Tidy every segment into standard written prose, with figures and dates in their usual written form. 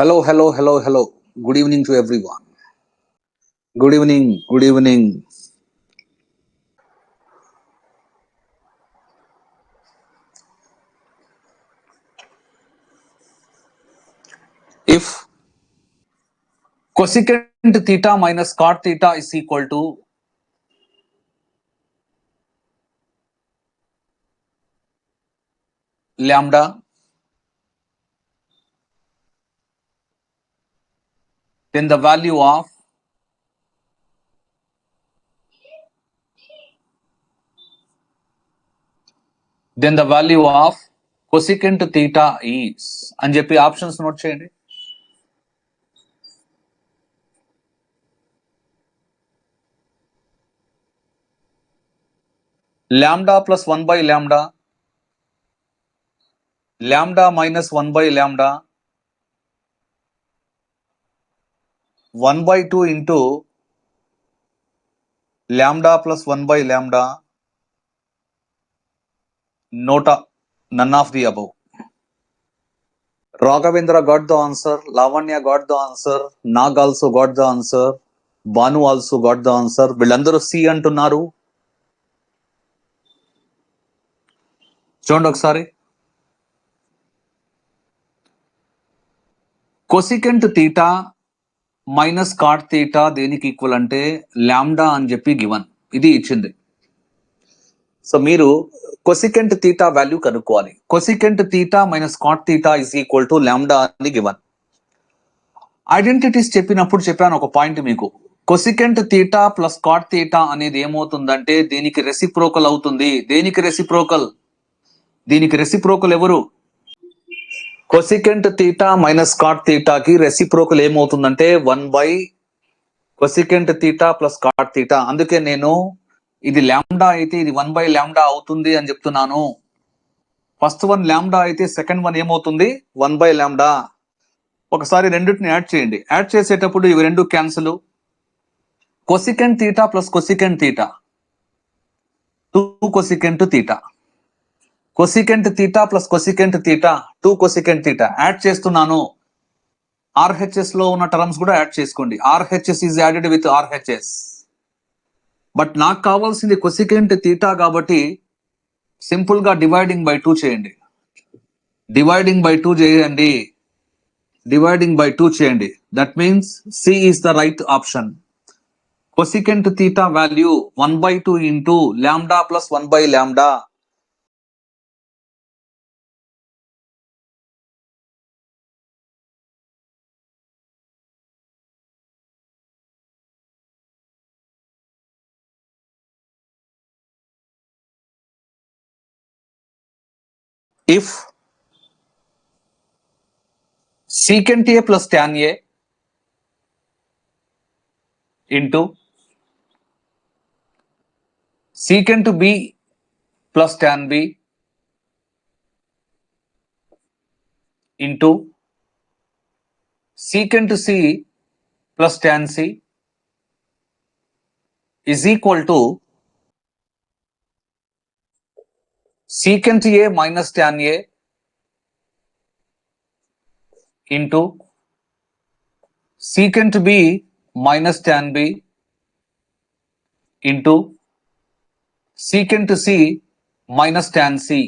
Hello, hello, hello, hello. Good evening to everyone. Good evening, good evening. If cosecant theta minus cot theta is equal to lambda, then the value of cosecant theta is అని చెప్పి options note చేయండి. Lambda plus 1 by lambda, lambda minus 1 by lambda, 1 by 2 into lambda plus 1 by lambda, none of the above. Raghavendra got the answer, Lavanya got the answer, Nag also got the answer, Banu also got the answer. వీళ్ళందరూ C అంటున్నారు. చూడండి ఒకసారి. Cosecant theta minus cot theta దేనికి equal అంటే lambda అని చెప్పి given. ఇది ఇచ్చింది. సో మీరు కొసికెంట్ తీటా వాల్యూ కనుక్కోవాలి. Cosecant theta minus cot theta is equal to lambda అని గివన్. ఐడెంటిటీస్ చెప్పినప్పుడు చెప్పాను ఒక పాయింట్ మీకు. Cosecant theta plus cot theta అనేది ఏమవుతుందంటే దీనికి రెసిప్రోకల్ అవుతుంది. దేనికి రెసిప్రోకల్? దీనికి రెసిప్రోకల్ ఎవరు? కొసికెంట్ తీటా మైనస్ కాట్ తీటాకి రెసిప్రోకల్ ఏమవుతుందంటే 1 by cosecant theta plus cot theta. అందుకే నేను ఇది లాంబ్డా అయితే ఇది 1 బై లాంబ్డా అవుతుంది అని చెప్తున్నాను. ఫస్ట్ వన్ లాంబ్డా అయితే సెకండ్ వన్ ఏమవుతుంది? 1 బై లాంబ్డా. ఒకసారి రెండింటిని యాడ్ చేయండి. యాడ్ చేసేటప్పుడు ఇవి రెండు cancel. Cosecant theta plus cosecant theta 2 cosecant theta. Cosecant theta plus cosecant theta 2 cosecant theta. Add చేస్తున్నాను. ఆర్హెచ్ఎస్ లో ఉన్న టర్మ్స్ కూడా యాడ్ చేసుకోండి. RHS is added with RHS. But నాకు కావాల్సింది కొసికెంట్ తీటా కాబట్టి సింపుల్ గా డివైడింగ్ బై 2 చేయండి. డివైడింగ్ బై 2 చేయండి. డివైడింగ్ బై 2 చేయండి. That means C is the right option. Cosecant theta value 1 by 2 into lambda plus 1 by lambda. If secant A plus tan A into secant B plus tan B into secant C plus tan C is equal to secant A minus tan A into secant B minus tan B into secant C minus tan C.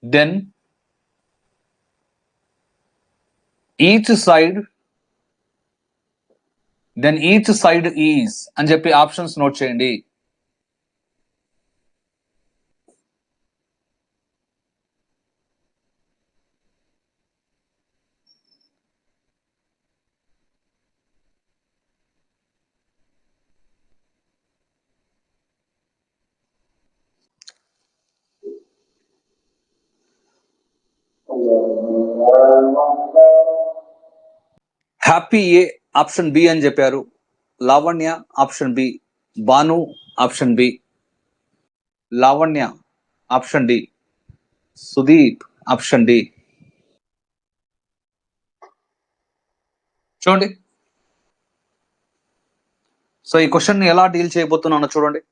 Then each side is అని చెప్పి options note చేయండి. Happy A option B అని చెప్పారు. Lavanya option B. Banu option B. Lavanya option D. Sudeep option D. చూడండి. So ఈ question ని ఎలా deal చేయబోతున్నానో చూడండి.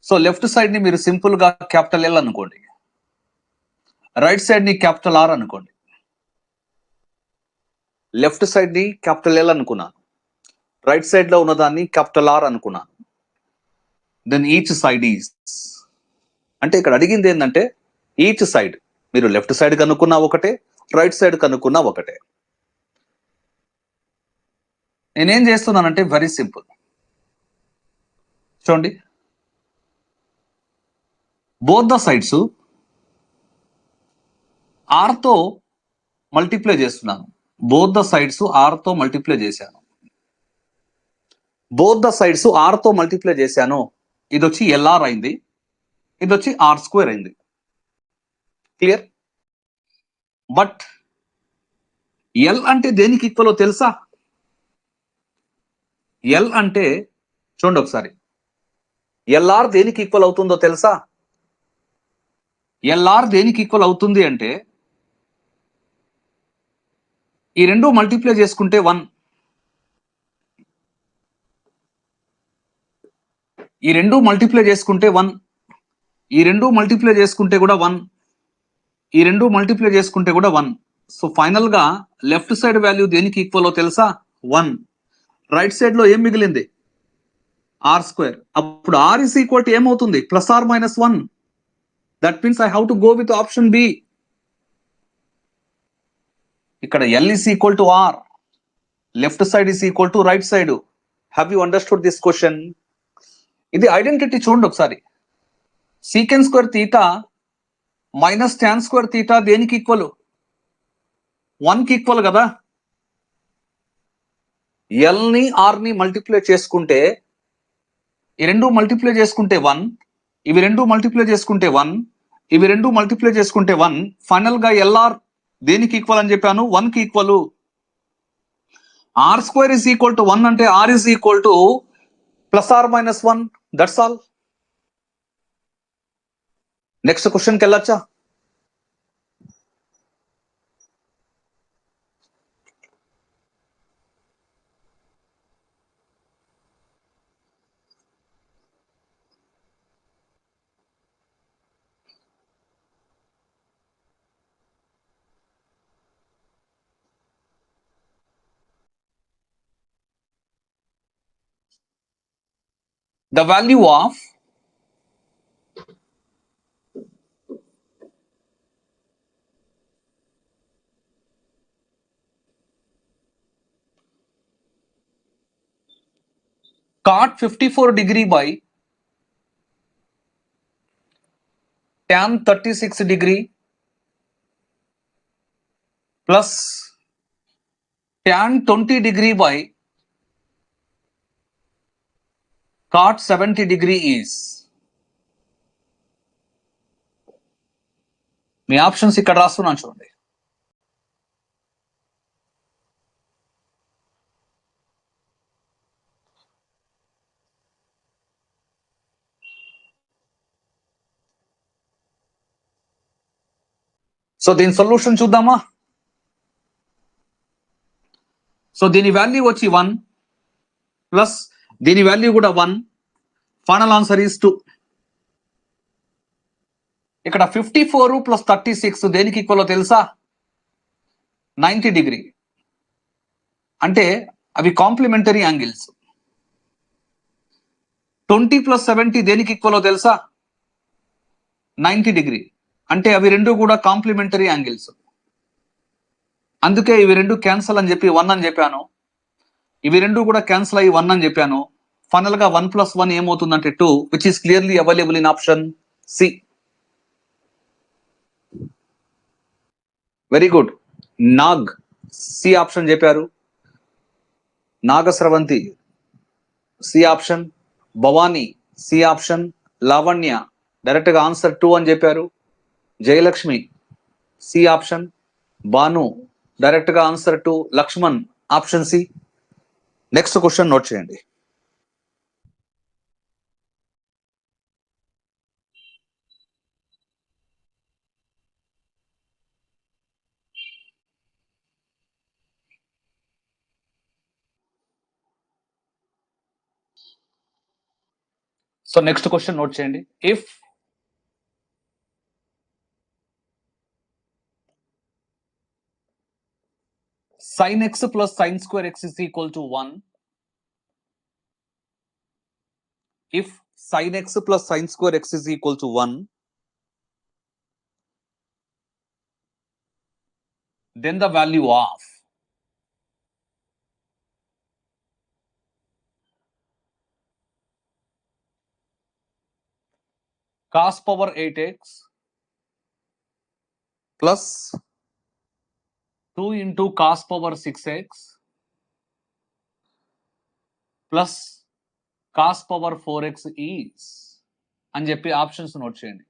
సో లెఫ్ట్ సైడ్ ని మీరు సింపుల్ గా క్యాపిటల్ ఎల్ అనుకోండి, రైట్ సైడ్ ని క్యాపిటల్ ఆర్ అనుకోండి. లెఫ్ట్ సైడ్ ని క్యాపిటల్ ఎల్ అనుకున్నాను, రైట్ సైడ్ లో ఉన్నదాన్ని క్యాపిటల్ ఆర్ అనుకున్నాను. దెన్ ఈచ్ సైడ్ ఈజ్, అంటే ఇక్కడ అడిగింది ఏంటంటే ఈచ్ సైడ్, మీరు లెఫ్ట్ సైడ్ కనుక్కున్నా ఒకటే, రైట్ సైడ్ కనుక్కున్నా ఒకటే. నేనేం చేస్తున్నానంటే వెరీ సింపుల్, చూడండి, బోత్ ద సైడ్స్ ఆర్ తో మల్టిప్లై చేస్తున్నాను. బోత్ ద సైడ్స్ ఆర్ తో మల్టిప్లై చేశాను. బోత్ ద సైడ్స్ ఆర్ తో మల్టిప్లై చేశాను. ఇది వచ్చి ఎల్ఆర్ అయింది, ఇది వచ్చి ఆర్ స్క్వేర్ అయింది. క్లియర్? బట్ ఎల్ అంటే దేనికి ఈక్వల్ తెలుసా? ఎల్ అంటే చూడండి ఒకసారి, ఎల్ఆర్ దేనికి ఈక్వల్ అవుతుందో తెలుసా? ఎల్ఆర్ దేనికి ఈక్వల్ అవుతుంది అంటే ఈ రెండు మల్టిప్లై చేసుకుంటే 1, ఈ రెండు మల్టిప్లై చేసుకుంటే 1, ఈ రెండు మల్టిప్లై చేసుకుంటే కూడా 1, ఈ రెండు మల్టిప్లై చేసుకుంటే కూడా 1. సో ఫైనల్ గా లెఫ్ట్ సైడ్ వాల్యూ దేనికి ఈక్వల్ తెలుసా? 1. రైట్ సైడ్ లో ఏం మిగిలింది? R square. అప్పుడు ఆర్ ఇస్ ఈక్వల్ టు ఏమవుతుంది? Plus are minus 1. That means I have to go with option B. ఇక్కడ L is equal to R, left side is equal to right side. Have you understood this question? ఇది identity చూడండి ఒకసారి. Secant square theta minus tan square theta దేనికి equal? 1 కి equal కదా. L ని are ని multiply చేసుకుంటే, ఈ రెండు మల్టిప్లై చేసుకుంటే 1, ఇవి రెండు మల్టిప్లై చేసుకుంటే 1, ఇవి రెండు మల్టిప్లై చేసుకుంటే 1. ఫైనల్ గా ఎల్ఆర్ దేనికి ఈక్వల్ అని చెప్పాను? 1 కి equal. R square is equal to 1 అంటే R is equal to plus are minus 1. That's all. Next question కి వెళ్ళొచ్చా? The value of cot 54 degree by tan 36 degree plus tan 20 degree by cot 70 degree is. Me options ఇక్కడ రాస్తున్నాను చూడండి. So దీని solution చూద్దామా? So దీని value వచ్చి 1 plus దీని వాల్యూ కూడా 1. Final answer is 2. ఇక్కడ 54 ప్లస్ 36 దేనికి ఈక్వల్ తెలుసా? 90 డిగ్రీ. అంటే అవి కాంప్లిమెంటరీ యాంగిల్స్. 20 ప్లస్ 70 దేనికి ఈక్వల్ తెలుసా? 90 డిగ్రీ. అంటే అవి రెండు కూడా కాంప్లిమెంటరీ యాంగిల్స్. అందుకే ఇవి రెండు క్యాన్సల్ అని చెప్పి 1 అని చెప్పాను, ఇవి రెండు కూడా క్యాన్సల్ అయ్యి 1 అని చెప్పాను. ఫైనల్ గా 1 ప్లస్ 1 ఏమవుతుందంటే 2, which is clearly available in option C. Very good. Nag C option చెప్పారు, Nagasravanthi C option, Bhavani C option, Lavanya direct గా ఆన్సర్ 2 అని చెప్పారు, Jayalakshmi C option, Bhanu direct గా answer 2, Lakshman option C. Next question note చేయండి. సో నెక్స్ట్ క్వశ్చన్ నోట్ చేయండి. If sin x plus sin square x is equal to 1, if sin x plus sin square x is equal to 1, then the value of cos power 8x plus 2 into cos power 6x plus cos power 4x is అని చెప్పి options note చేయండి.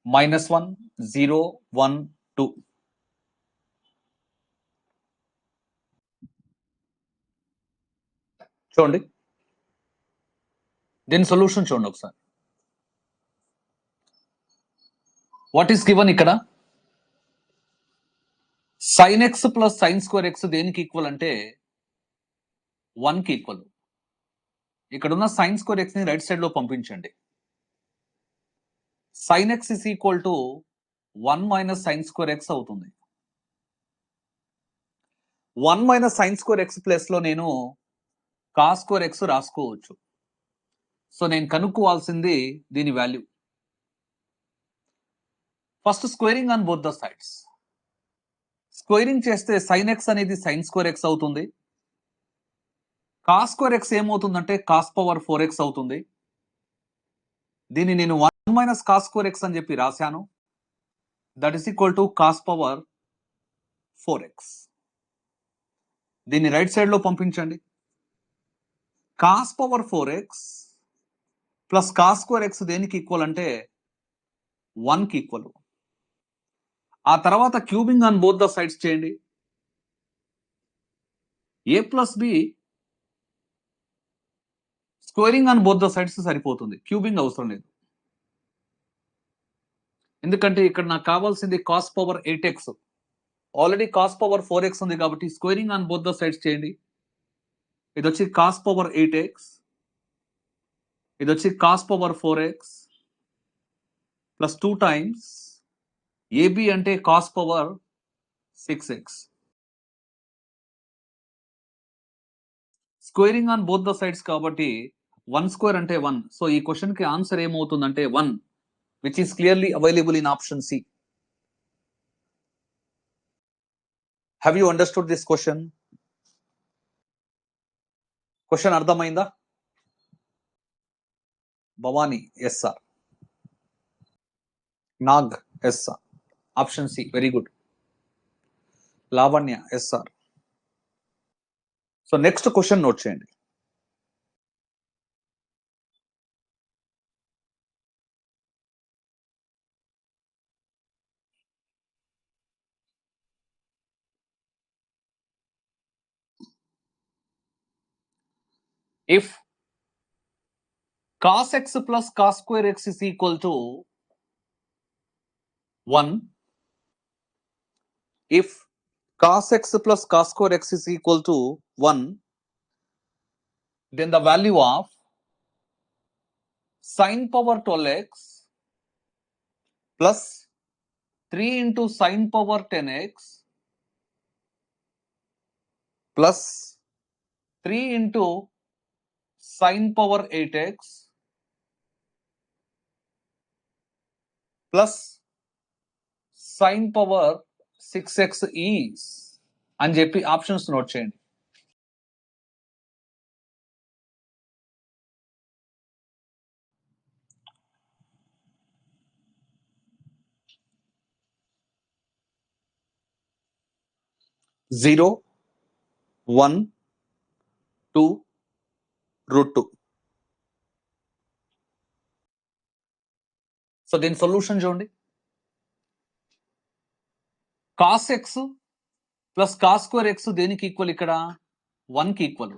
-1, 0, 1, 2. చూడండి, దీని solution చూడండి ఒకసారి. What is given ఇక్కడ? sin x plus sin square x దేనికి equal అంటే 1 కి ఈక్వల్. ఇక్కడ ఉన్న sin square x ని రైట్ సైడ్ లో పంపించండి. sin x is equal to 1 minus sin square x అవుతుంది. 1 minus sin square x plus లో నేను cos square x రాసుకోవచ్చు. సో నేను కనుక్కోవాల్సింది దీని value. First squaring on both the sides. Squaring చేస్తే sin x అనేది sin square x అవుతుంది. cos square x ఏమవుతుందంటే cos power 4x అవుతుంది. దీన్ని నేను 1 minus cos square x అని చెప్పి రాశాను. That is equal to cos power 4x. దీన్ని రైట్ సైడ్ లో పంపించండి. cos power 4x plus cos square x దేనికి ఈక్వల్ అంటే 1 కి ఈక్వల్. ఆ తర్వాత cubing on both the sides చేయండి. a plus B squaring on both the sides సరిపోతుంది, క్యూబింగ్ అవసరం లేదు. ఎందుకంటే ఇక్కడ నాకు కావాల్సింది cos power 8x. Already cos power 4x ఉంది కాబట్టి squaring on both the sides చేయండి. ఇది వచ్చి cos power 8x, ఇది వచ్చి cos power 4x plus 2 times ab అంటే cos power 6x. Squaring on both the sides కాబట్టి 1 స్క్వేర్ అంటే 1. సో ఈ క్వశ్చన్ కి ఆన్సర్ ఏమవుతుందంటే 1, which is clearly available in option C. Have you understood this question? Question అర్థమైందా? Bhavani yes sir. Nag yes sir. Option C, very good. Lavanya yes sir. So next question note చేయండి. If cos x plus cos square x is equal to 1, if cos x plus cos square x is equal to 1, then the value of sin power 12x plus 3 into sin power 10x plus 3 into sin power 8x plus sin power 6x is అని చెప్పి options note చేయండి. Zero, 1, 2, √2. So దీని solution చూడండి. cos x plus cos square x దేనికి equal? ఇక్కడ 1 కి equal.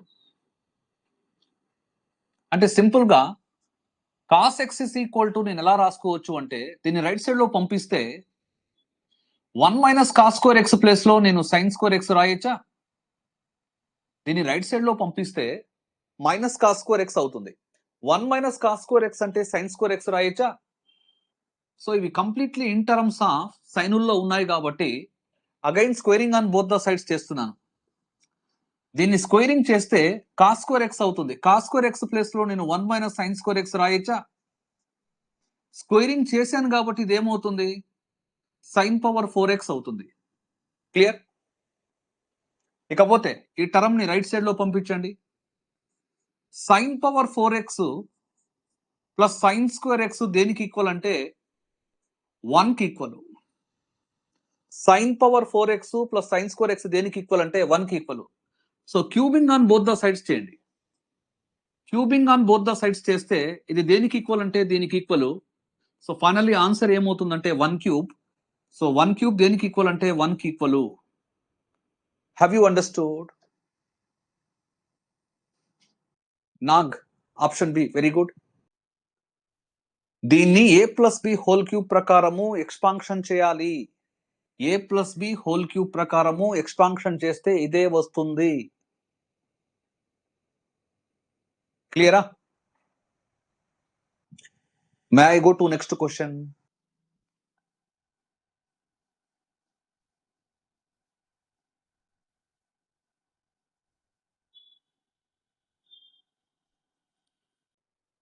అంటే simple గా cos x is equal to నేను ఎలా రాసుకోవచ్చు అంటే దీన్ని రైట్ సైడ్ లో పంపిస్తే 1 minus cos square X place లో నేను సైన్ స్క్వేర్ ఎక్స్ రాయొచ్చా? దీన్ని రైట్ సైడ్ లో పంపిస్తే మైనస్ కాస్ స్క్వేర్ ఎక్స్ అవుతుంది. 1 మైనస్ కాస్ స్క్వేర్ ఎక్స్ అంటే సైన్ స్క్వేర్ ఎక్స్ రాయొచ్చా? సో ఇవి కంప్లీట్లీ ఇన్ టర్మ్స్ ఆఫ్ సైనుల్లో ఉన్నాయి కాబట్టి again squaring on both the sides చేస్తున్నాను. దీన్ని స్క్వేరింగ్ చేస్తే కాస్ స్క్వేర్ ఎక్స్ అవుతుంది. కాస్ స్క్వేర్ ఎక్స్ ప్లేస్ లో నేను 1 మైనస్ సైన్ స్క్వేర్ ఎక్స్ రాయొచ్చా? స్క్వేరింగ్ చేశాను కాబట్టి ఇది ఏమవుతుంది? సైన్ పవర్ 4x అవుతుంది. క్లియర్? ఇకపోతే ఈ టర్మ్ ని రైట్ సైడ్ లో పంపించండి. Sine power 4x plus sine square X దేనికి ఈక్వల్ అంటే 1 కి equal. Sine power 4x plus sine square X దేనికి ఈక్వల్ అంటే 1 కి equal. So cubing on both the sides చేయండి. Cubing on both the sides చేస్తే ఇది దేనికి ఈక్వల్ అంటే దీనికి ఈక్వల్. సో ఫైనల్లీ ఆన్సర్ ఏమవుతుందంటే 1 క్యూబ్. సో 1 క్యూబ్ దేనికి ఈక్వల్ అంటే 1 కి equal. Have you understood? Nag option B very good. దీన్ని A plus B whole cube ప్రకారము ఎక్స్పాన్షన్ చేయాలి. A plus B whole cube ప్రకారము ఎక్స్పాన్షన్ చేస్తే ఇదే వస్తుంది. క్లియరా? May I go to next question.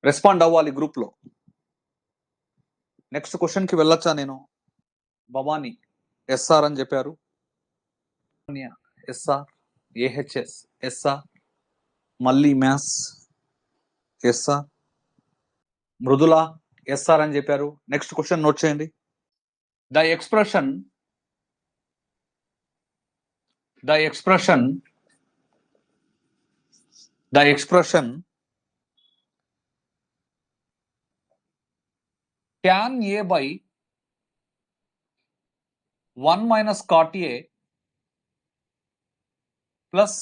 Respond అవ్వాలి గ్రూప్ లో. నెక్స్ట్ క్వశ్చన్ కి వెళ్ళొచ్చా నేను? భవానీ ఎస్ఆర్ అని చెప్పారు. ఎస్ఆర్, ఏహెచ్ఎస్ ఎస్ఆర్, మళ్ళీ మ్యాథ్స్ ఎస్ఆర్, మృదుల ఎస్ఆర్ అని చెప్పారు. నెక్స్ట్ క్వశ్చన్ నోట్ చేయండి. The expression tan a by 1 minus cot a plus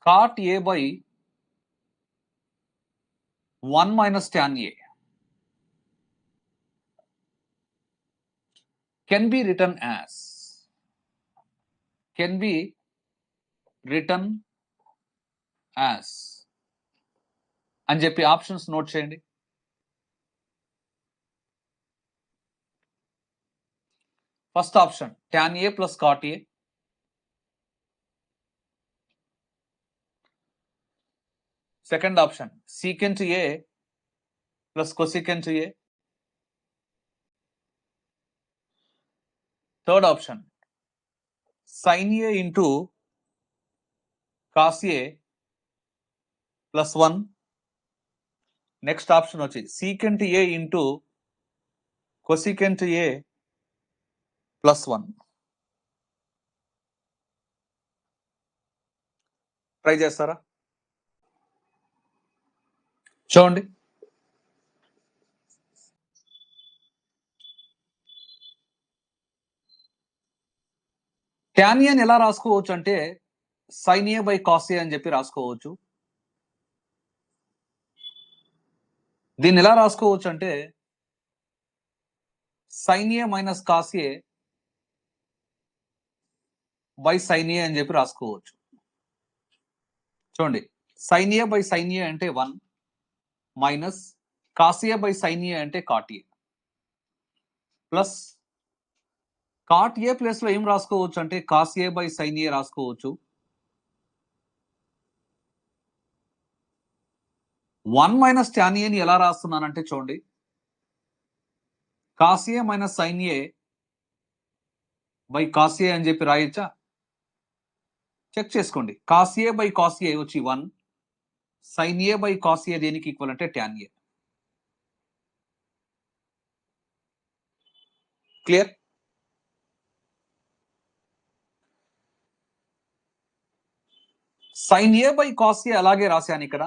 cot a by 1 minus tan a can be written as అని చెప్పి ఆప్షన్స్ నోట్ చేయండి. First option tan a plus cot a. Second option secant a plus cosecant a. Third option sin a into cos a plus 1. Next option వచ్చి secant a into cosecant a plus 1. Try చేస్తారా? చూడండి. tan a ఎలా రాసుకోవచ్చు అంటే sin a by cos a అని చెప్పి రాసుకోవచ్చు. దీన్ని ఎలా రాసుకోవచ్చు అంటే sin a minus cos a by sin a అని చెప్పి రాసుకోవచ్చు. చూడండి, sin a by sin a అంటే 1 minus cos a by sin a అంటే cot a plus cot a place లో ఏం రాసుకోవచ్చు అంటే cos a by sin a రాసుకోవచ్చు. 1 మైనస్ tan a ని ఎలా రాస్తున్నానంటే చూడండి, cos a minus sin a by cos a అని చెప్పి రాయొచ్చా? చెక్ చేసుకోండి. cos a by cos a వచ్చి 1, sin a by cos a దేనికి ఈక్వల్ అంటే tan a. Clear? sin a by cos a అలాగే రాశాను ఇక్కడ.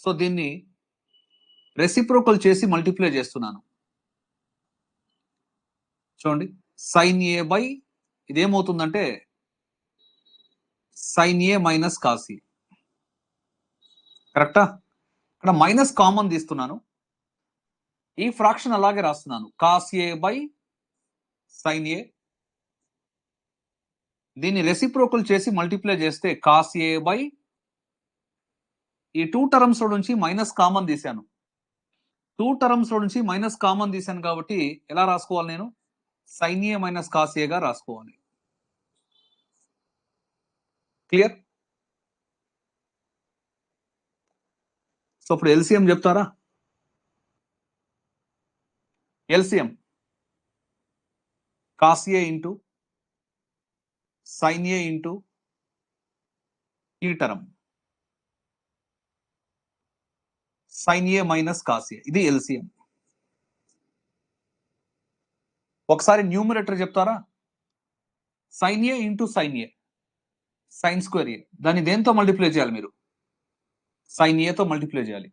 సో దీన్ని రెసిప్రోకల్ చేసి మల్టిప్లై చేస్తున్నాను. చూడండి, sin a బై ఇదేమవుతుందంటే sin a minus cos a. కరెక్టా? ఇక్కడ మైనస్ కామన్ తీస్తున్నాను, ఈ ఫ్రాక్షన్ అలాగే రాస్తున్నాను, కాస్ ఏ బై సైన్ ఏ. దీన్ని రెసిప్రోకల్ చేసి మల్టిప్లై చేస్తే కాస్ ఏ బై, ఈ 2 టర్మ్స్ లో నుంచి మైనస్ కామన్ తీశాను, 2 టర్మ్స్ లో నుంచి మైనస్ కామన్ తీశాను కాబట్టి ఎలా రాసుకోవాలి నేను, సైన్ ఏ మైనస్ కాస్ ఏగా రాసుకోవాలి. క్లియర్? సో ఇప్పుడు ఎల్సిఎం చెప్తారా? LCM cos A into sine A into ఈ term sine A minus cos A, ఇది ఎల్సిఎం. ఒకసారి న్యూమరేటర్ చెప్తారా? Sine A into sine A, sine square A, దాన్ని దేంతో మల్టిప్లై చేయాలి మీరు, సైన్ ఏతో మల్టిప్లై చేయాలి.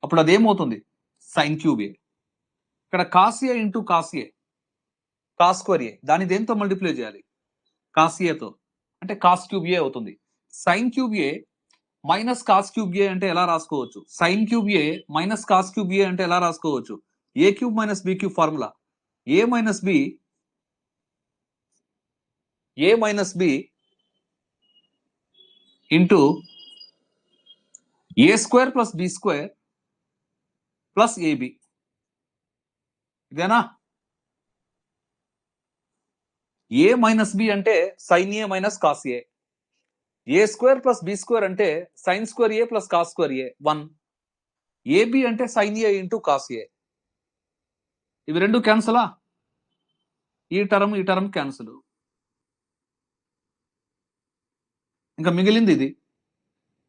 అప్పుడు అదేమవుతుంది, సైన్ క్యూబ్ ఏ. ఇక్కడ cos A into cos A, cos square A, దాన్ని దేంతో మల్టిప్లై చేయాలి, కాస్ ఏతో, అంటే కాస్ క్యూబ్ ఏ అవుతుంది. Sine cube A minus cos cube A అంటే ఎలా రాసుకోవచ్చు, sine cube A minus cos cube A అంటే ఎలా రాసుకోవచ్చు, A cube minus B cube formula, A minus B, A minus B into A square plus B square plus AB, ఇదేనా? A minus B అంటే sine A minus cos A, A square plus B square అంటే sine square A plus cos square A 1, AB అంటే sine A into cos A. ఇవి రెండు క్యాన్సలా, ఈ term cancel. ఇంకా మిగిలింది ఇది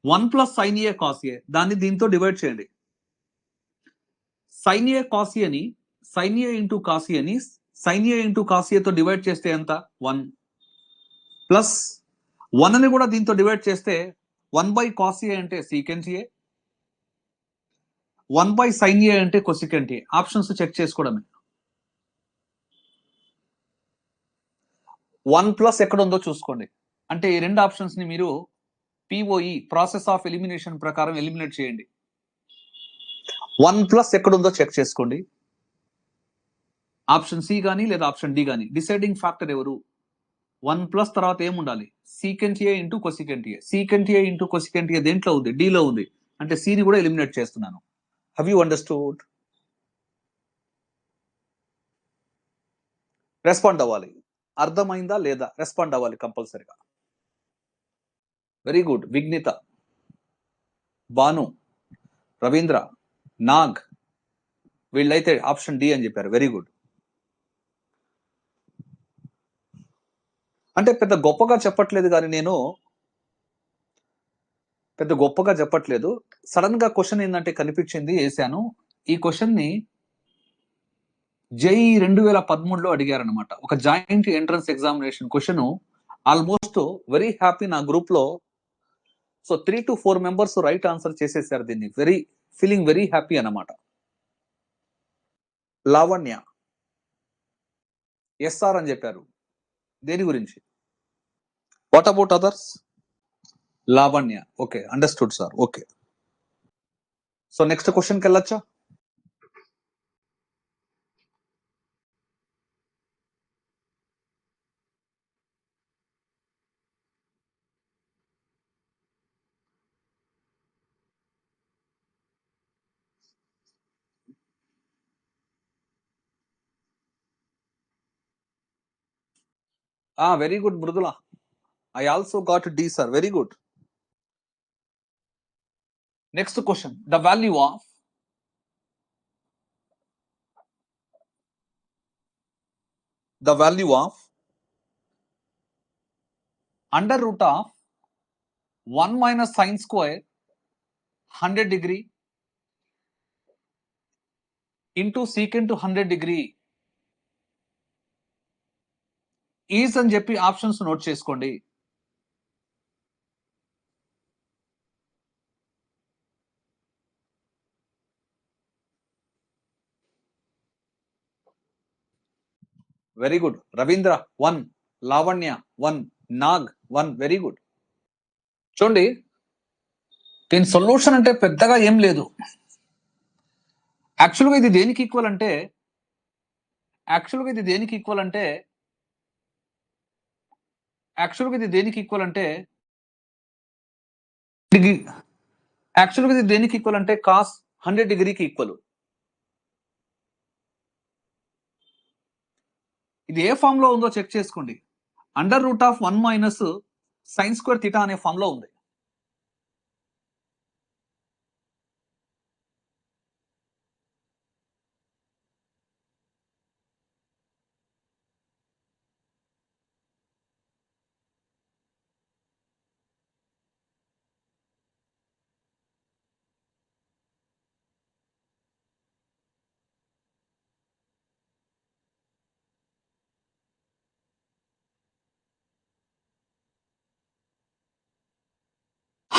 1 plus sign A cos A, దాన్ని దీంతో డివైడ్ చేయండి. సైన్ ఏ కాస్ ఏని సైన్ ఏ ఇంటూ కాస్ ఏని సైన్ ఏ ఇంటూ కాస్ ఏతో డివైడ్ చేస్తే ఎంత, 1 ప్లస్ 1 అని కూడా దీంతో డివైడ్ చేస్తే 1 బై కాస్ ఏ అంటే సీకెంట్ ఏ, 1 బై సైన్ ఏ అంటే కొసికెంట్ ఏ. ఆప్షన్స్ చెక్ చేసుకోవడమే. 1 ప్లస్ ఎక్కడ ఉందో చూసుకోండి, అంటే ఈ రెండు ఆప్షన్స్ ని మీరు పిఓఈ ప్రాసెస్ ఆఫ్ ఎలిమినేషన్ ప్రకారం ఎలిమినేట్ చేయండి. 1 ప్లస్ ఎక్కడ ఉందో చెక్ చేసుకోండి. ఆప్షన్ సి కానీ లేదా ఆప్షన్ డి కానీ. డిసైడింగ్ ఫ్యాక్టర్ ఎవరు, 1 ప్లస్ తర్వాత ఏముండాలి, సీకెంట్ ఏ ఇంటూ కొసికెంట్ ఏ. సీకెంట్ ఏ ఇంటూ కొసికెంట్ ఏ దేంట్లో ఉంది, డిలో ఉంది, అంటే సిని కూడా ఎలిమినేట్ చేస్తున్నాను. Have you understood? రెస్పాండ్ అవ్వాలి. అర్థమైందా లేదా? రెస్పాండ్ అవ్వాలి కంపల్సరిగా. Very good. విఘ్నిత, భాను, రవీంద్ర, నాగ్, వీళ్ళైతే ఆప్షన్ డి అని చెప్పారు. Very good. అంటే పెద్ద గొప్పగా చెప్పట్లేదు కానీ నేను పెద్ద గొప్పగా చెప్పట్లేదు. సడన్ గా క్వశ్చన్ ఏంటంటే కనిపించింది, వేసాను. ఈ క్వశ్చన్ ని జేఈ 2013లో అడిగారనమాట. ఒక joint entrance examination question. Almost very happy, నా గ్రూప్ లో so 3 to 4 members right answer చేసేసారు దీన్ని. ఫీలింగ్ వెరీ హ్యాపీ అన్నమాట. లావణ్య ఎస్ఆర్ అని చెప్పారు. దేని గురించి? What about others? Lavanya. Okay, understood sir. Okay, so next క్వశ్చన్కి వెళ్ళొచ్చా? Very good Mridula. I also got D, sir. Very good. Next question. The value of under root of 1 minus sine square 100 degree into secant to 100 degree is అని చెప్పి options note చేసుకోండి. Very good. Ravindra 1, Lavanya 1, Nag 1. Very good. చూడండి, దీని solution అంటే పెద్దగా ఏం లేదు. యాక్చువల్గా ఇది దేనికి ఈక్వల్ అంటే యాక్చువల్గా ఇది దేనికి ఈక్వల్ అంటే యాక్చువల్గా ఇది దేనికి ఈక్వల్ అంటే కాస్ 100 డిగ్రీకి ఈక్వల్. ఇది ఏ ఫామ్ లో ఉందో చెక్ చేసుకోండి. √1 - sin² θ అనే ఫామ్ లో ఉంది.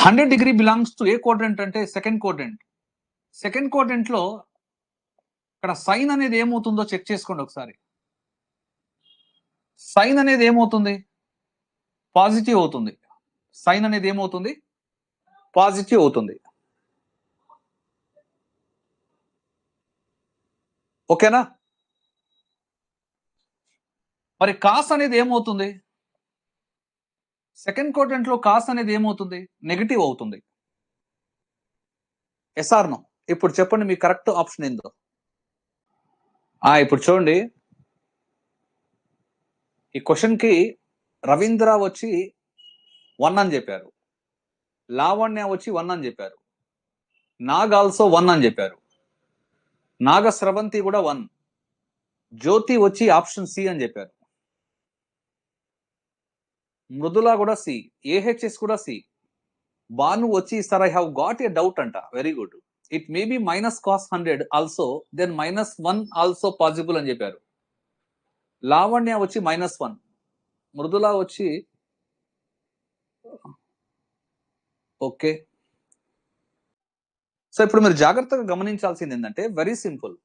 $100 బిలాంగ్స్ టు ఏ క్వాడ్రంట్ అంటే సెకండ్ క్వాడ్రంట్. సెకండ్ క్వాడ్రంట్ లో ఇక్కడ సైన్ అనేది ఏమవుతుందో చెక్ చేసుకోండి ఒకసారి. సైన్ అనేది ఏమవుతుంది? పాజిటివ్ అవుతుంది. సైన్ అనేది ఏమవుతుంది? పాజిటివ్ అవుతుంది. ఓకేనా? మరి కాస్ అనేది ఏమవుతుంది? సెకండ్ క్వాడ్రంట్ లో కాస్ అనేది ఏమవుతుంది? నెగటివ్ అవుతుంది. Yes or no? ఇప్పుడు చెప్పండి మీ కరెక్ట్ ఆప్షన్ ఏందో. ఇప్పుడు చూడండి, ఈ క్వశ్చన్ కి రవీంద్ర వచ్చి 1 అని చెప్పారు, లావణ్య వచ్చి 1 అని చెప్పారు, నాగ్ ఆల్సో 1 అని చెప్పారు, నాగ స్రవంతి కూడా 1, జ్యోతి వచ్చి ఆప్షన్ సి అని చెప్పారు, మృదుల కూడా సి, ఏహెచ్ఎస్ కూడా సి, బాను వచ్చి sir I have got a doubt అంట. Very good. It may be -cos 100 also, then -1 also possible అని చెప్పారు. లావణ్య వచ్చి -1, మృదుల వచ్చి ఓకే. సో ఇప్పుడు మీరు జాగ్రత్తగా గమనించాల్సింది ఏంటంటే వెరీ సింపుల్.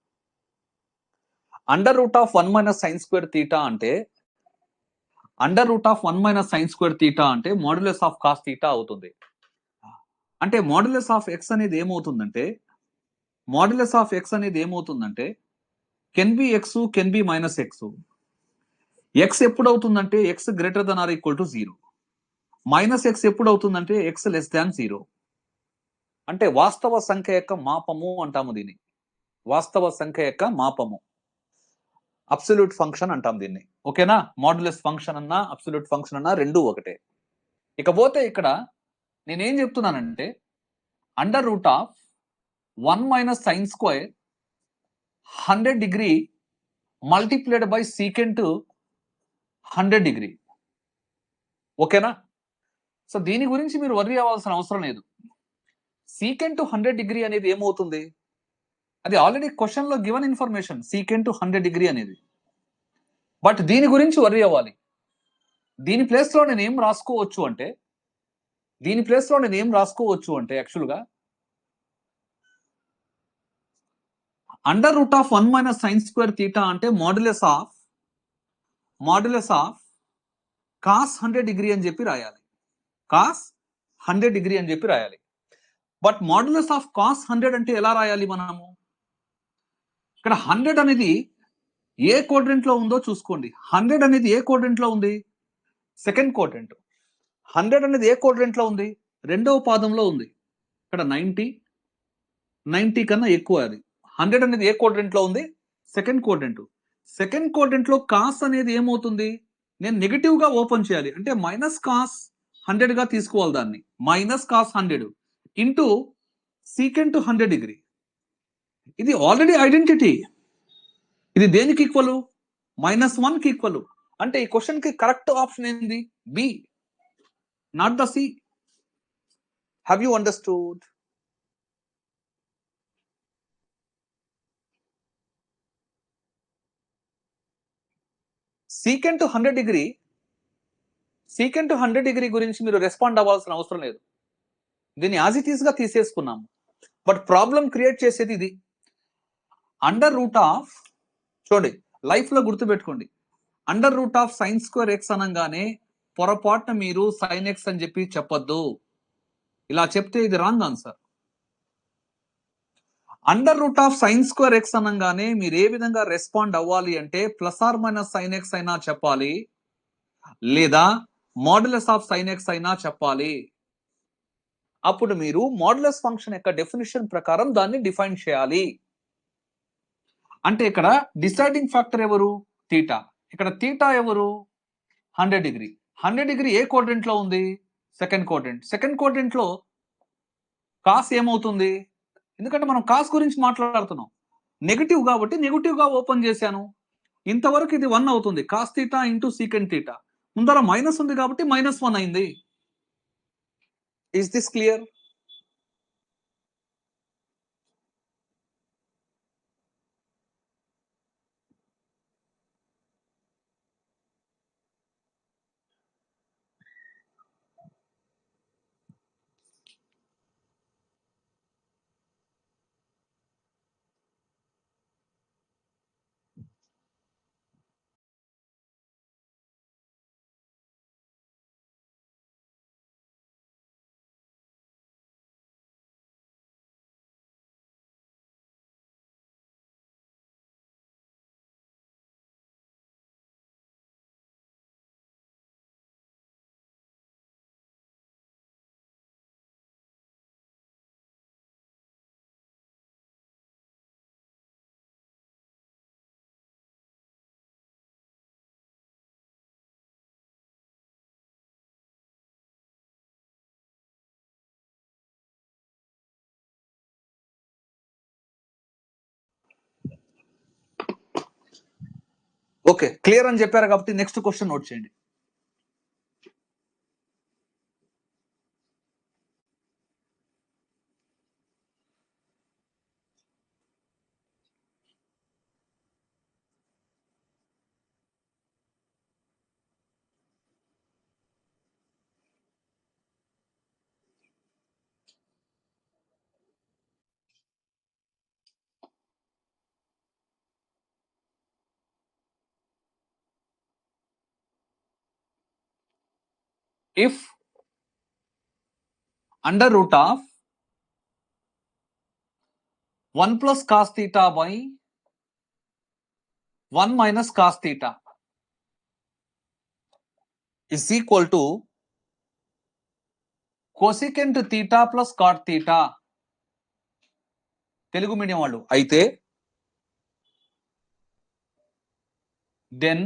√1 - sin² θ అంటే √1 - sin² θ అంటే మాడ్యులస్ ఆఫ్ కాస్ θ అవుతుంది. అంటే మాడ్యులస్ ఆఫ్ x అనేది ఏమవుతుందంటే can be x, can be -x. x ఎప్పుడు అవుతుందంటే x greater than or equal to 0. -x ఎప్పుడు అవుతుందంటే x లెస్ దాన్ 0. అంటే వాస్తవ సంఖ్య యొక్క మాపము అంటాము దీన్ని. వాస్తవ సంఖ్య యొక్క మాపము, అబ్సల్యూట్ ఫంక్షన్ అంటాం దీన్ని. ఓకేనా? మాడ్యులస్ ఫంక్షన్ అన్నా అబ్సల్యూట్ ఫంక్షన్ అన్నా రెండు ఒకటే. ఇకపోతే ఇక్కడ నేనేం చెప్తున్నానంటే √1 - sin² 100 degree multiplied by secant 100 degree. ఓకేనా? సో దీని గురించి మీరు వర్రీ అవ్వాల్సిన అవసరం లేదు. సీకెంట్ 100 డిగ్రీ అనేది ఏమవుతుంది? అది ఆల్రెడీ క్వశ్చన్ లో గివెన్ ఇన్ఫర్మేషన్, సీకెంట్ 100 డిగ్రీ అనేది. బట్ దీని గురించి వర్రీ అవ్వాలి. దీని ప్లేస్ లో నేను ఏం రాసుకోవచ్చు అంటే యాక్చువల్గా √1 - sin² θ అంటే మాడ్యులస్ ఆఫ్ కాస్ 100 డిగ్రీ అని చెప్పి రాయాలి. కాస్ 100 డిగ్రీ అని చెప్పి రాయాలి. బట్ మాడ్యులస్ ఆఫ్ కాస్ 100 అంటే ఎలా రాయాలి మనము? ఇక్కడ 100 అనేది ఏ క్వాడ్రంట్ లో ఉందో చూసుకోండి. 100 అనేది ఏ క్వాడ్రంట్ లో ఉంది? Second quadrant. 100 అనేది ఏ క్వాడ్రంట్ లో ఉంది? రెండవ పాదంలో ఉంది. ఇక్కడ 90 కన్నా ఎక్కువ. అది 100 అనేది ఏ క్వాడ్రంట్ లో ఉంది? Second quadrant. సెకండ్ క్వాడ్రంట్ లో కాస్ అనేది ఏమవుతుంది? నేను నెగటివ్ గా ఓపెన్ చేయాలి, అంటే -cos 100 గా తీసుకోవాలి దాన్ని. -cos 100 into secant 100 degree. ఇది ఆల్రెడీ ఐడెంటిటీ. ఇది దేనికి ఈక్వల్? -1 కి ఈక్వల్. అంటే ఈ క్వశ్చన్ కి కరెక్ట్ ఆప్షన్ ఏంది? B, not the C. Have you understood? Secant 100 degree గురించి మీరు రెస్పాండ్ అవ్వాల్సిన అవసరం లేదు. దీన్ని యాజ్ ఇట్ ఈస్ గా తీసేసుకున్నాము. బట్ ప్రాబ్లం క్రియేట్ చేసేది ఇది. చూడండి, లైఫ్ లో గుర్తుపెట్టుకోండి, sin² x అనగానే పొరపాటున మీరు sin x అని చెప్పి చెప్పొద్దు. ఇలా చెప్తే ఇది wrong answer. Under root of sine square x అనగానే మీరు ఏ విధంగా రెస్పాండ్ అవ్వాలి అంటే plus are minus sine x అయినా చెప్పాలి, లేదా మాడ్యులస్ ఆఫ్ సైన్ ఎక్స్ అయినా చెప్పాలి. అప్పుడు మీరు మాడ్యులస్ ఫంక్షన్ యొక్క డెఫినిషన్ ప్రకారం దాన్ని డిఫైన్ చేయాలి. అంటే ఇక్కడ డిసైడింగ్ ఫ్యాక్టర్ ఎవరు? థీటా. ఇక్కడ థీటా ఎవరు? 100 డిగ్రీ. 100 డిగ్రీ ఏ క్వాడ్రంట్ లో ఉంది? Second quadrant. సెకండ్ క్వాడ్రంట్ లో కాస్ ఏమవుతుంది? ఎందుకంటే మనం కాస్ గురించి మాట్లాడుతున్నాం. నెగటివ్ కాబట్టి నెగటివ్ గా ఓపెన్ చేశాను. ఇంతవరకు ఇది 1 అవుతుంది. Cos theta into secant theta. ముందర మైనస్ ఉంది కాబట్టి -1 అయింది. Is this clear? Okay, clear అని చెప్పారు కాబట్టి నెక్స్ట్ క్వశ్చన్ నోట్ చేయండి. If under root of 1 plus cos theta by 1 minus cos theta is equal to cosecant theta plus cot theta. Telugu medium వాళ్ళు అయితే then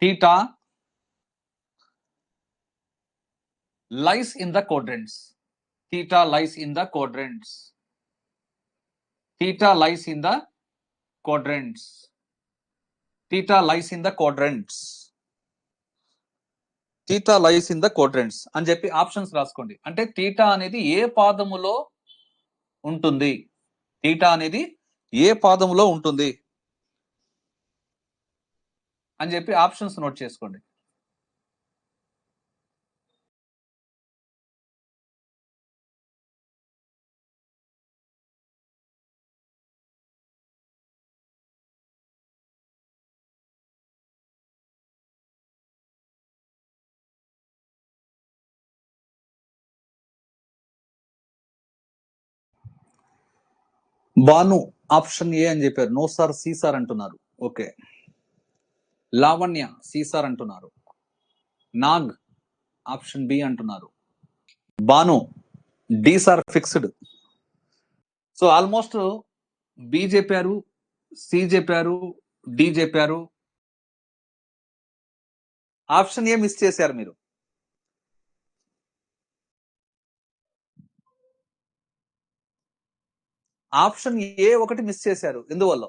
theta lies in the quadrants. Theta lies in the quadrants. Theta lies in the quadrants. Theta lies in the quadrants. Theta lies in the quadrants అని చెప్పి options రాసుకోండి. అంటే theta అనేది ఏ పాదములో ఉంటుంది? Theta అనేది ఏ పాదములో ఉంటుంది అని చెప్పి ఆప్షన్స్ నోట్ చేసుకోండి. బాను ఆప్షన్ ఏ అని చెప్పారు. నో సార్ సి సార్ అంటున్నారు. ఓకే, లావణ్య సి సార్ అంటున్నారు. నాగ్ ఆప్షన్ బి అంటున్నారు. Banu D sir fixed. So almost B చెప్పారు, సి చెప్పారు, డి చెప్పారు. ఆప్షన్ ఏ మిస్ చేశారు మీరు. ఆప్షన్ ఏ ఒకటి మిస్ చేశారు. ఎందువల్ల?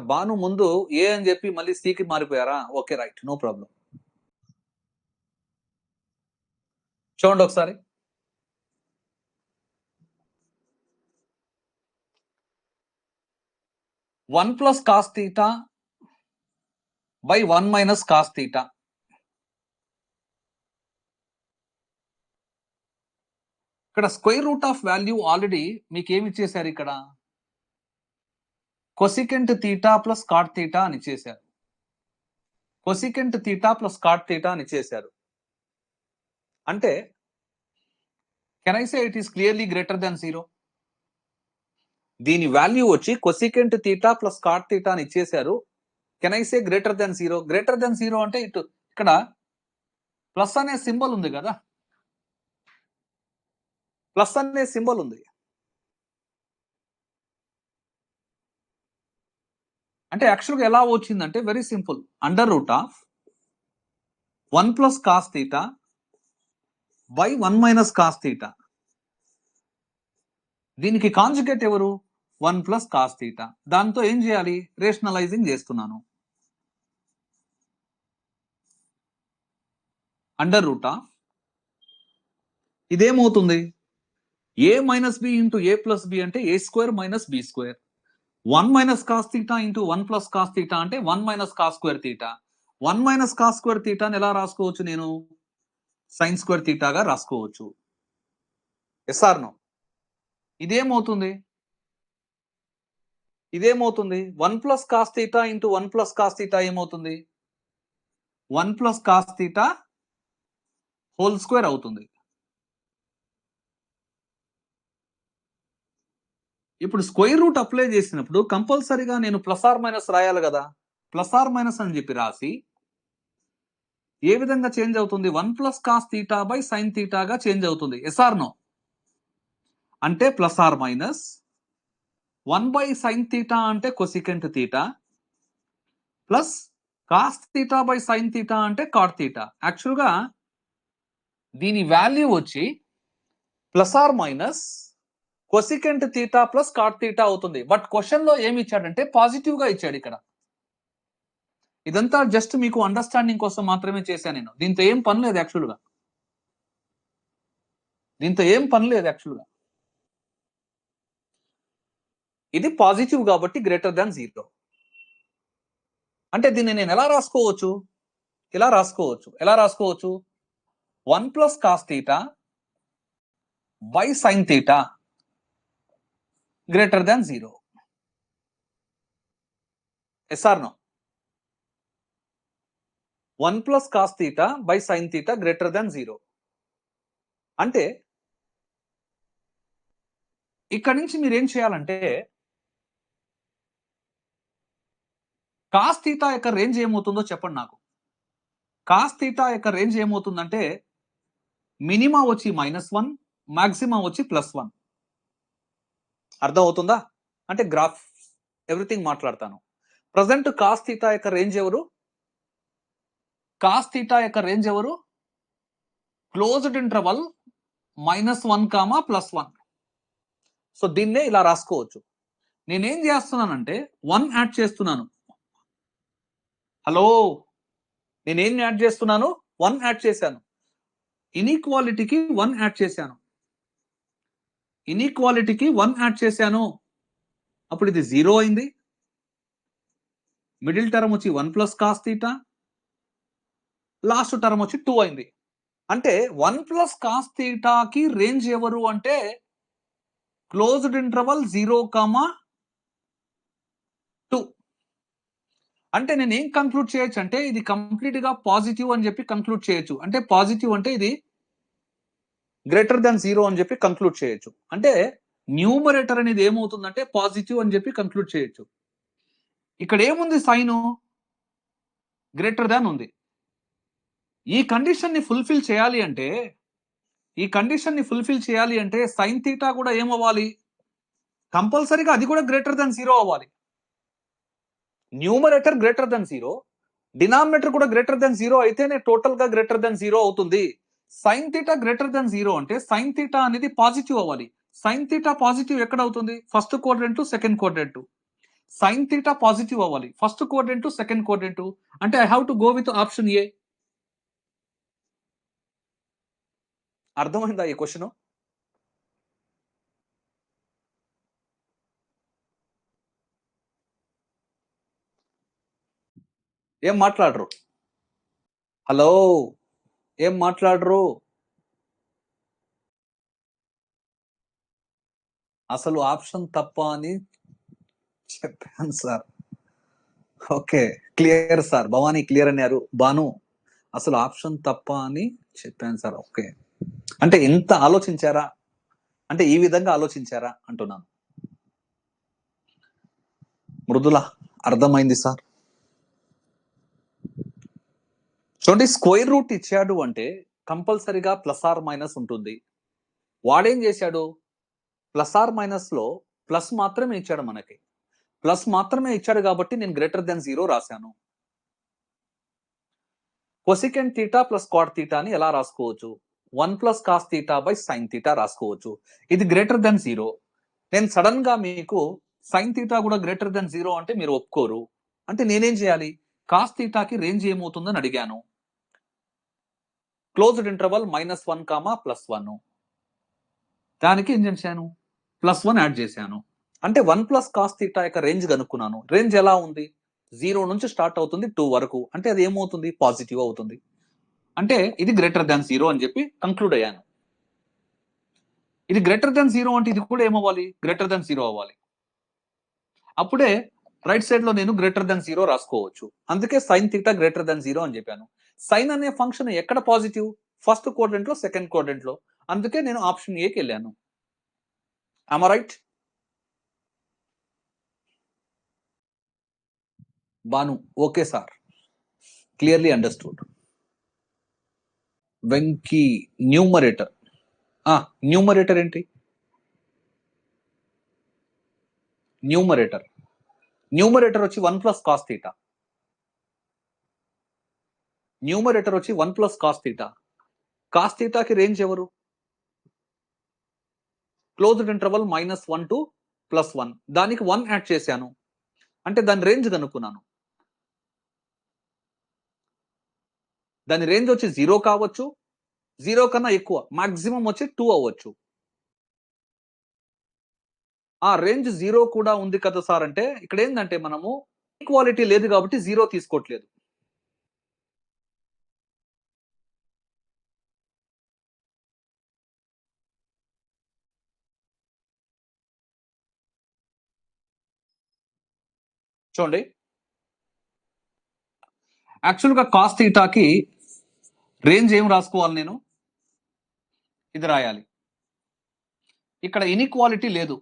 బాను ముందు ఏ అని చెప్పి మళ్ళీ సికి మారిపోయారా? Okay, right, no problem. చూడండి ఒకసారి. One plus cos theta by 1 minus cos theta. ఇక్కడ square root of value already మీకు ఏమి ఇచ్చేసారు? ఇక్కడ cosecant theta plus cot theta అని ఇచ్చేసారు. Cosecant theta plus cot theta అని ఇచ్చేసారు. అంటే can I say it is clearly greater than 0? దీని వాల్యూ వచ్చి cosecant theta plus cot theta అని ఇచ్చేశారు. Can I say greater than 0? Greater than 0 అంటే ఇటు ఇక్కడ ప్లస్ అనే సింబల్ ఉంది కదా, ప్లస్ అనే సింబల్ ఉంది. అంటే యాక్చువల్గా ఎలా వచ్చిందంటే very simple, under root of 1 plus cos theta by 1 minus cos theta. దీనికి కాంజుగేట్ ఎవరు? 1 ప్లస్ కాస్ తీటా. దాంతో ఏం చేయాలి? రేషనలైజింగ్ చేస్తున్నాను. అండర్ రూట్ ఆఫ్ ఇదేమవుతుంది? A minus B into A plus B అంటే A square minus B square. 1 minus cos theta into 1 plus cos theta అంటే 1 minus cos square theta. 1 minus cos square తీటాని ఎలా రాసుకోవచ్చు? నేను సైన్ స్క్వేర్ తీటాగా రాసుకోవచ్చు. Yes or no? ఇదేమవుతుంది? 1 plus cos theta into 1 plus cos theta ఏమవుతుంది? 1 plus cos theta whole square అవుతుంది. ఇప్పుడు స్క్వేర్ రూట్ అప్లై చేసినప్పుడు కంపల్సరీగా నేను ప్లస్ ఆర్ మైనస్ రాయాలి కదా. ప్లస్ ఆర్ మైనస్ అని చెప్పి రాసి ఏ విధంగా చేంజ్ అవుతుంది? 1 plus cos theta by sine తీటాగా చేంజ్ అవుతుంది. Yes or no? అంటే plus are minus 1 by sine theta అంటే cosecant theta plus cos theta by sine theta అంటే కాట్ తీటా. యాక్చువల్గా దీని వాల్యూ వచ్చి plus are minus cosecant theta plus cot theta అవుతుంది. But question లో ఏమి ఇచ్చాడంటే పాజిటివ్ గా ఇచ్చాడు. ఇక్కడ ఇదంతా జస్ట్ మీకు అండర్స్టాండింగ్ కోసం మాత్రమే చేశాను నేను. దీంతో ఏం పని లేదు యాక్చువల్గా. ఇది పాజిటివ్ కాబట్టి గ్రేటర్ దాన్ 0. అంటే దీన్ని నేను ఎలా రాసుకోవచ్చు? ఎలా రాసుకోవచ్చు? 1 plus cos theta by sine theta greater than 0. Yes or no? 1 plus cos theta by sine theta greater than 0 అంటే ఇక్కడ నుంచి మీరు ఏం చేయాలంటే కాస్ తీటా యొక్క రేంజ్ ఏమవుతుందో చెప్పండి నాకు. కాస్ తీటా యొక్క రేంజ్ ఏమవుతుందంటే మినిమా వచ్చి -1, మాక్సిమా వచ్చి +1. అర్థం అవుతుందా? అంటే గ్రాఫ్ ఎవ్రీథింగ్ మాట్లాడతాను. ప్రజెంట్ కాస్ తీటా యొక్క రేంజ్ ఎవరు? Closed interval -1, +1. సో దీన్నే ఇలా రాసుకోవచ్చు. నేనేం చేస్తున్నానంటే 1 యాడ్ చేస్తున్నాను. హలో, నేనేం యాడ్ చేస్తున్నాను? 1 యాడ్ చేశాను. ఇన్ఈక్వాలిటీకి 1 యాడ్ చేశాను. అప్పుడు ఇది 0 అయింది. మిడిల్ టర్మ్ వచ్చి 1 plus cos theta, last term వచ్చి 2 అయింది. అంటే 1 ప్లస్ కాస్ తీటాకి రేంజ్ ఎవరు అంటే క్లోజ్డ్ ఇంటర్వల్ 0,2. అంటే నేను ఏం కంక్లూడ్ చేయొచ్చు అంటే ఇది కంప్లీట్ గా పాజిటివ్ అని చెప్పి కంక్లూడ్ చేయొచ్చు. అంటే పాజిటివ్ అంటే ఇది గ్రేటర్ దాన్ 0 అని చెప్పి కంక్లూడ్ చేయొచ్చు. అంటే న్యూమరేటర్ అనేది ఏమవుతుందంటే పాజిటివ్ అని చెప్పి కంక్లూడ్ చేయొచ్చు. ఇక్కడ ఏముంది? సైన్ గ్రేటర్ దాన్ ఉంది. ఈ కండిషన్ ని ఫుల్ఫిల్ చేయాలి అంటే సైన్ తీటా కూడా ఏమవ్వాలి? కంపల్సరీగా అది కూడా గ్రేటర్ దాన్ 0 అవ్వాలి. న్యూమరేటర్ గ్రేటర్ దాన్ 0, డినామినేటర్ కూడా గ్రేటర్ దాన్ 0 అయితేనే టోటల్ గా గ్రేటర్ దాన్ 0 అవుతుంది. సైన్ తీటా గ్రేటర్ దాన్ 0 అంటే సైన్ తీటా అనేది పాజిటివ్ అవ్వాలి. సైన్ తీటా పాజిటివ్ ఎక్కడ అవుతుంది? First quadrant, second quadrant. Sine theta positive అవ్వాలి ఫస్ట్ క్వాడ్రంట్, సెకండ్ క్వాడ్రంట్. అంటే I have to go with option A. అర్థమైందా ఈ క్వశ్చన్? ఏం మాట్లాడరు? హలో, ఏం మాట్లాడరు? అసలు ఆప్షన్ తప్ప అని చెప్పాను sir. Okay, clear sir. Bhavani clear అన్నారు. బాను అసలు ఆప్షన్ తప్ప అని చెప్పాను సార్. ఓకే, అంటే ఎంత ఆలోచించారా, అంటే ఈ విధంగా ఆలోచించారా అంటున్నాను. మృదుల అర్థమైంది సార్. చూడండి, స్క్వేర్ రూట్ ఇచ్చాడు అంటే కంపల్సరిగా ప్లస్ ఆర్ మైనస్ ఉంటుంది. వాడేం చేశాడు, ప్లస్ ఆర్ మైనస్ లో ప్లస్ మాత్రమే ఇచ్చాడు, మనకి ప్లస్ మాత్రమే ఇచ్చాడు కాబట్టి నేను గ్రేటర్ దెన్ 0 రాశాను. Cosecant theta plus cot theta అని ఎలా రాసుకోవచ్చు, 1 plus cos theta by sine theta రాసుకోవచ్చు. ఇది గ్రేటర్ దెన్ 0. నేను సడన్ గా మీకు సైన్ థీటా కూడా గ్రేటర్ దెన్ 0 అంటే మీరు ఒప్పుకోరు. అంటే నేనేం చేయాలి, కాస్ థీటాకి రేంజ్ ఏమవుతుందని అడిగాను. Closed interval -1, +1. దానికి ఏం చేశాను, +1 యాడ్ చేశాను. అంటే 1 ప్లస్ కాస్ థీటా యొక్క రేంజ్ కనుక్కున్నాను. రేంజ్ ఎలా ఉంది, 0 నుంచి స్టార్ట్ అవుతుంది 2 వరకు. అంటే అది ఏమవుతుంది, పాజిటివ్ అవుతుంది. అంటే ఇది గ్రేటర్ దాన్ 0 అని చెప్పి కంక్లూడ్ అయ్యాను. ఇది గ్రేటర్ దాన్ 0 అంటే ఇది కూడా ఏమవ్వాలి, గ్రేటర్ దాన్ 0 అవ్వాలి. అప్పుడే రైట్ సైడ్ లో నేను గ్రేటర్ దాన్ 0 రాసుకోవచ్చు. అందుకే సైన్ థీటా గ్రేటర్ దాన్ 0 అని చెప్పాను. సైన్ అనే ఫంక్షన్ ఎక్కడ పాజిటివ్, ఫస్ట్ క్వాడ్రంట్ లో, సెకండ్ క్వాడ్రంట్ లో. అందుకే నేను ఆప్షన్ ఏకి వెళ్ళాను. am I right? Bhanu okay sir, clearly understood. Venky numerator, numerator ఏంటి, న్యూమరేటర్ వచ్చి 1 ప్లస్ కాస్ థీటా. న్యూమరేటర్ వచ్చి 1 ప్లస్ కాస్ థీటా. కాస్ థీటాకి రేంజ్ ఎవరు, క్లోజ్డ్ ఇంటర్వల్ -1 to +1. దానికి 1 యాడ్ చేశాను, అంటే దాని రేంజ్ కనుక్కున్నాను. దాని రేంజ్ వచ్చి 0 కావచ్చు, 0 కన్నా ఎక్కువ, మాక్సిమం వచ్చి 2 అవ్వచ్చు. ఆ రేంజ్ 0 కూడా ఉంది కదా సార్ అంటే ఇక్కడ ఏంటంటే మనము ఈక్వాలిటీ లేదు కాబట్టి 0 తీసుకోవట్లేదు. చూడండి, యాక్చువల్గా కాస్ థీటాకి రేంజ్ ఏం రాసుకోవాలి, నేను ఇది రాయాలి. ఇక్కడ ఇన్ఈక్వాలిటీ లేదు,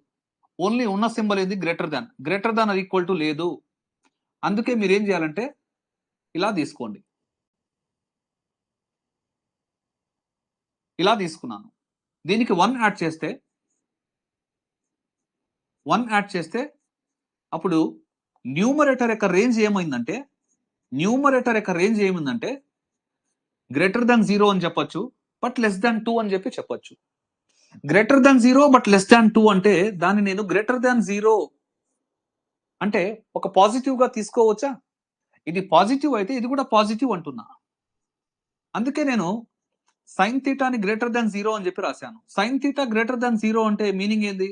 ఓన్లీ ఉన్న సింబల్ ఏది, గ్రేటర్ దాన్ అది ఈక్వల్ టు లేదు. అందుకే మీరు ఏం చేయాలంటే ఇలా తీసుకోండి. ఇలా తీసుకున్నాను. దీనికి 1 యాడ్ చేస్తే అప్పుడు న్యూమరేటర్ యొక్క రేంజ్ ఏమైందంటే గ్రేటర్ దాన్ 0 అని చెప్పొచ్చు, బట్ లెస్ దాన్ 2 అని చెప్పొచ్చు. Greater than 0 but less than 2 అంటే దాన్ని నేను గ్రేటర్ దాన్ 0 అంటే ఒక పాజిటివ్ గా తీసుకోవచ్చా? ఇది పాజిటివ్ అయితే ఇది కూడా పాజిటివ్ అంటున్నా. అందుకే నేను సైన్ థీటాని గ్రేటర్ దాన్ 0 అని చెప్పి రాశాను. సైన్ థీటా గ్రేటర్ దాన్ 0 అంటే మీనింగ్ ఏంది,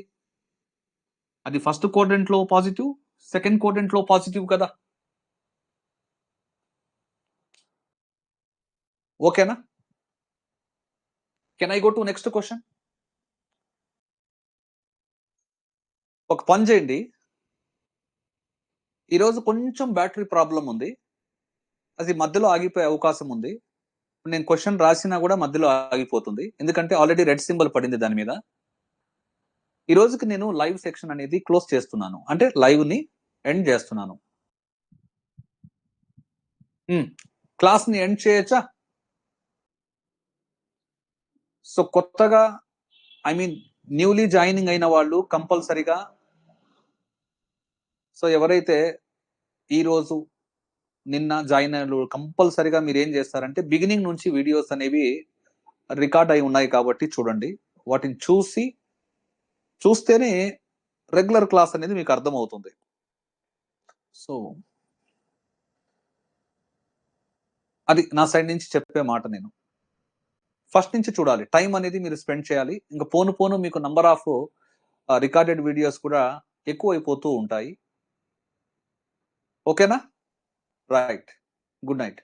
అది ఫస్ట్ క్వాడ్రంట్ లో పాజిటివ్, సెకండ్ క్వాడ్రంట్ లో పాజిటివ్ కదా. ఓకేనా? Can I go to next question? ఒక పని చేయండి, ఈరోజు కొంచెం బ్యాటరీ ప్రాబ్లం ఉంది, అది మధ్యలో ఆగిపోయే అవకాశం ఉంది. నేను క్వశ్చన్ రాసినా కూడా మధ్యలో ఆగిపోతుంది, ఎందుకంటే ఆల్రెడీ రెడ్ సింబల్ పడింది దాని మీద. ఈ రోజుకి నేను లైవ్ సెక్షన్ అనేది క్లోజ్ చేస్తున్నాను, అంటే లైవ్ ని ఎండ్ చేస్తున్నాను. క్లాస్ ని ఎండ్ చేయొచ్చా? సో కొత్తగా న్యూలీ జాయినింగ్ అయిన వాళ్ళు కంపల్సరిగా, సో ఎవరైతే ఈ రోజు నిన్న జాయిన్ అయిన కంపల్సరిగా మీరు ఏం చేస్తారంటే బిగినింగ్ నుంచి వీడియోస్ అనేవి రికార్డ్ అయి ఉన్నాయి కాబట్టి చూడండి, వాటిని చూస్తేనే రెగ్యులర్ క్లాస్ అనేది మీకు అర్థమవుతుంది. సో అది నా సైడ్ నుంచి చెప్పే మాట. నేను ఫస్ట్ నుంచి చూడాలి, టైం అనేది మీరు స్పెండ్ చేయాలి. ఇంకా పోను మీకు నంబర్ ఆఫ్ రికార్డెడ్ వీడియోస్ కూడా ఎక్కువ అయిపోతూ ఉంటాయి. ఓకేనా? Right, good night.